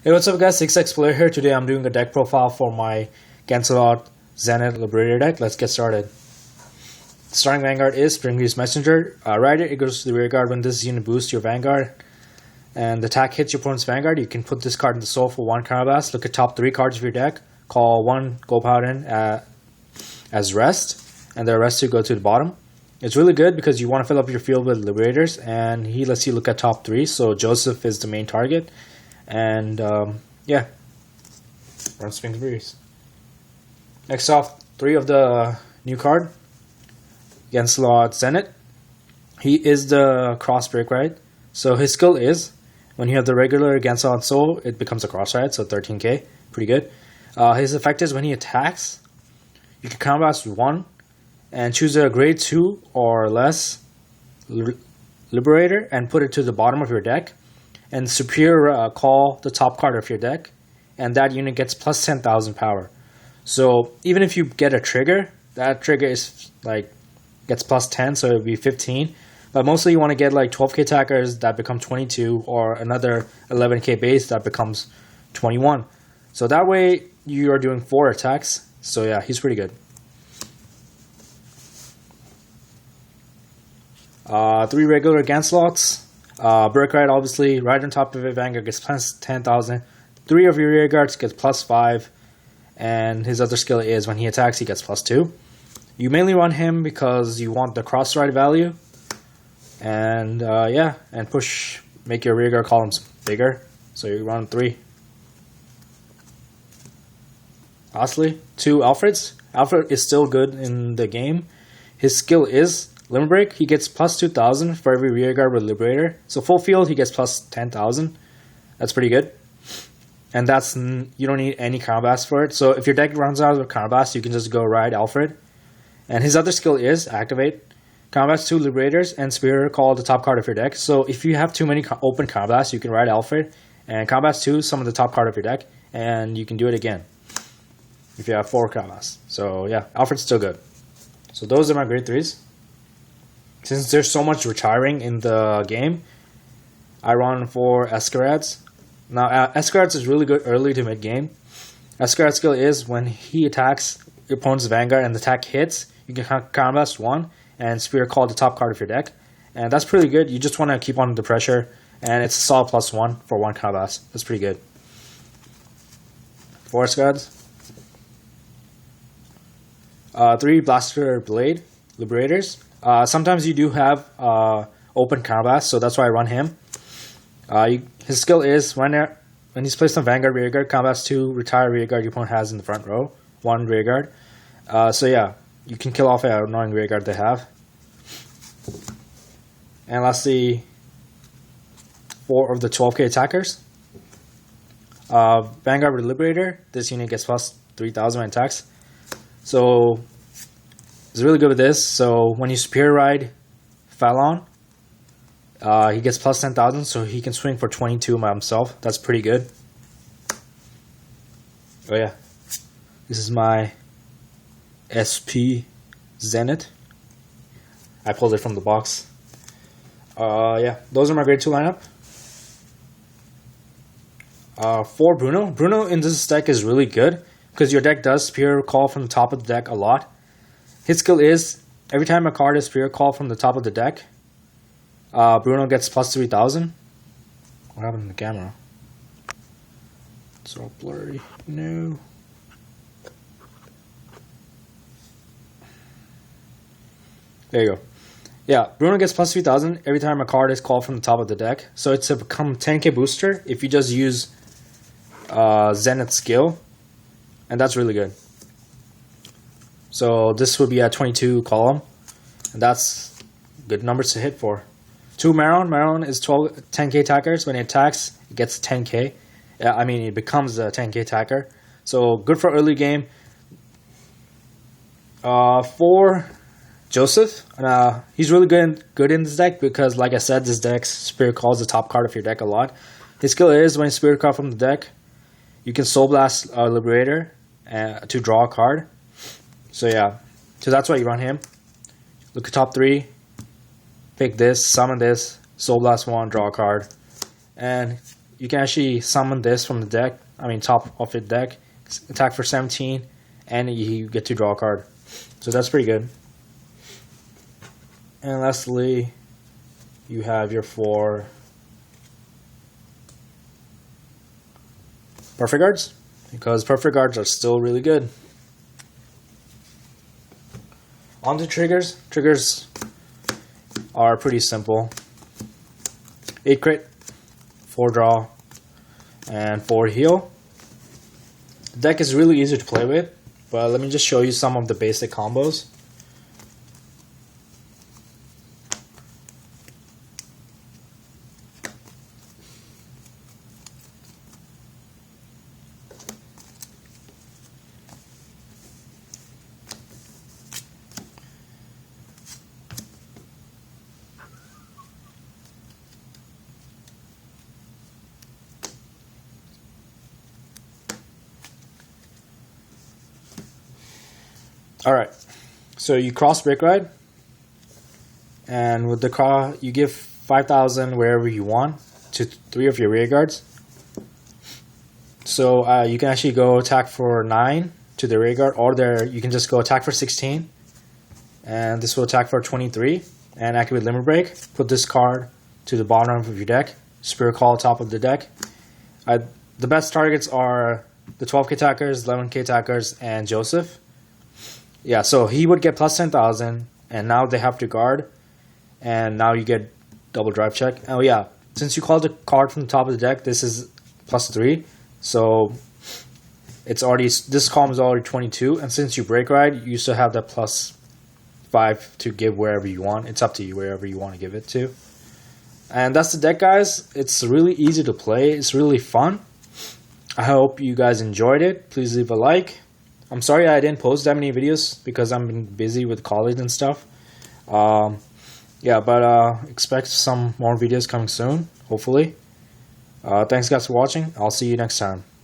Hey, what's up guys, 6x Player here. Today I'm doing a deck profile for my Gancelot Zenith Liberator deck. Let's get started. Starting Vanguard is Spring Grease Messenger. Ride it goes to the rear guard when this unit boosts your Vanguard. And the attack hits your opponent's Vanguard. You can put this card in the soul for 1 counterblast. Look at top 3 cards of your deck. Call 1 Go Paladin as rest. And the rest 2 go to the bottom. It's really good because you want to fill up your field with Liberators. And he lets you look at top 3. So Joseph is the main target. And yeah, run Spring Breeze. Next off, 3 of the new card, Gancelot Zenith. He is the cross break ride. So his skill is when you have the regular Gancelot Soul, it becomes a cross ride, so 13k, pretty good. His effect is when he attacks, you can counterblast 1 and choose a grade 2 or less Liberator and put it to the bottom of your deck. And superior call the top card of your deck, and that unit gets plus 10,000 power. So even if you get a trigger, that trigger is like gets plus 10, so it would be 15. But mostly you want to get like 12k attackers that become 22, or another 11k base that becomes 21. So that way you are doing 4 attacks. So yeah, he's pretty good. 3 regular Gancelots. Brick Ride, obviously, right on top of it, Vanguard gets plus 10,000. 3 of your rear guards gets plus 5. And his other skill is when he attacks, he gets plus 2. You mainly run him because you want the cross ride value. And yeah, and make your rear guard columns bigger. So you run 3. Lastly, 2 Alfreds. Alfred is still good in the game. His skill is Limit Break. He gets plus 2,000 for every rear guard with Liberator. So full field, he gets plus 10,000. That's pretty good. And that's, you don't need any counterblast for it. So if your deck runs out of counterblast, you can just go ride Alfred. And his other skill is activate counterblast 2 Liberators and Spear Call the top card of your deck. So if you have too many open counterblasts, you can ride Alfred and counterblast 2 some of the top card of your deck, and you can do it again if you have 4 counterblasts. So yeah, Alfred's still good. So those are my grade 3s. Since there's so much retiring in the game, I run for Escarads. Now, Escarads is really good early to mid-game. Escarad's skill is when he attacks your opponent's Vanguard and the attack hits, you can counterblast 1 and Spear Call the top card of your deck. And that's pretty good. You just want to keep on the pressure, and it's a solid plus 1 for 1 counterblast. That's pretty good. 4 Escarads. 3 Blaster Blade Liberators. Sometimes you do have open counterblast, so that's why I run him. His skill is when he's placed on Vanguard rear guard, counterblast 2, retire rear guard your opponent has in the front row, 1 rear guard. So yeah, you can kill off an annoying rear guard they have. And lastly, 4 of the 12k attackers. Vanguard with Liberator, this unit gets plus 3,000 when attacks. So he's really good with this. So when you Spear Ride Fallon, he gets plus 10,000, so he can swing for 22 by himself. That's pretty good. Oh yeah, this is my SP Zenith. I pulled it from the box. Yeah, those are my grade 2 lineup. 4 Bruno. Bruno in this deck is really good because your deck does Spear Call from the top of the deck a lot. His skill is, every time a card is Spear Call from the top of the deck, Bruno gets plus 3,000. What happened to the camera? It's all blurry. No. There you go. Yeah, Bruno gets plus 3,000 every time a card is called from the top of the deck. So it's a become 10k booster if you just use Zenith skill. And that's really good. So this would be a 22 column, and that's good numbers to hit for. 2 Maron. Maron is 10k attackers. When it attacks, it gets 10k. I mean, it becomes a 10k attacker. So good for early game. 4 Joseph. He's really good in this deck because, like I said, this deck Spirit Calls the top card of your deck a lot. His skill is when you Spirit Call from the deck, you can Soul Blast Liberator to draw a card. So yeah, so that's why you run him. Look at top 3, pick this, summon this, Soul Blast 1, draw a card. And you can actually summon this from the deck. I mean, top of your deck. Attack for 17, and you get to draw a card. So that's pretty good. And lastly, you have your 4 Perfect Guards, because Perfect Guards are still really good. On to triggers. Triggers are pretty simple. 8 crit, 4 draw, and 4 heal. The deck is really easy to play with, but let me just show you some of the basic combos. Alright, so you cross Break Ride, and with the car, you give 5,000 wherever you want to 3 of your rear guards. So you can actually go attack for 9 to the rear guard, or you can just go attack for 16, and this will attack for 23, and activate Limit Break. Put this card to the bottom of your deck, Spirit Call top of the deck. The best targets are the 12k attackers, 11k attackers, and Joseph. Yeah, so he would get plus 10,000, and now they have to guard, and now you get double drive check. Oh yeah, since you called a card from the top of the deck, this is plus 3, so it's already, this column is already 22, and since you Break Ride, you still have that plus 5 to give wherever you want. It's up to you wherever you want to give it to. And that's the deck, guys. It's really easy to play. It's really fun. I hope you guys enjoyed it. Please leave a like. I'm sorry I didn't post that many videos because I've been busy with college and stuff. Yeah, but expect some more videos coming soon, hopefully. Thanks guys for watching. I'll see you next time.